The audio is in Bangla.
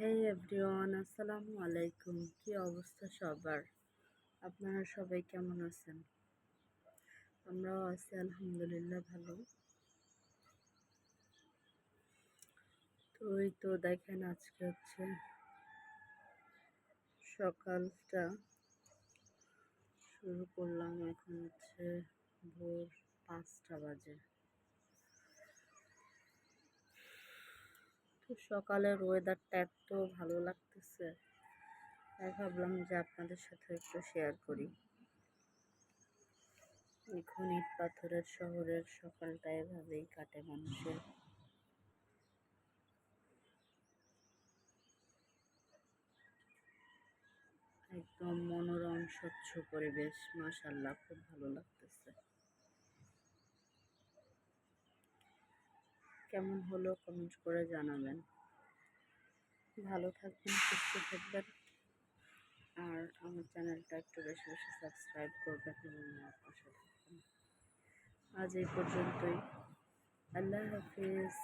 হেই এভরিওয়ান, আসসালামু আলাইকুম। কি অবস্থা সবার? আপনারা সবাই কেমন আছেন? আমরাও আছি আলহামদুলিল্লাহ ভালো। তো এই তো দেখেন, আজকে হচ্ছে সকালটা শুরু করলাম। এখন হচ্ছে ভোর 5টা বাজে। তো সকালের ওয়েদারটা এত ভালো লাগতেছে, তাই ভাবলাম যে আপনাদের সাথে একটু শেয়ার করি। এখন ইট পাথরের শহরের সকালটা এভাবেই কাটে মানুষের। একদম মনোরম স্বচ্ছ পরিবেশ, মাশাআল্লাহ, খুব ভালো লাগতেছে। কেমন হলো কমেন্ট করে জানাবেন। ভালো থাকবেন, সুস্থ থাকবেন, আর আমার চ্যানেলটা একটু বেশি বেশি সাবস্ক্রাইব করবেন এবং আমার পাশে থাকবেন। আজ এই পর্যন্তই। আল্লাহ হাফিজ।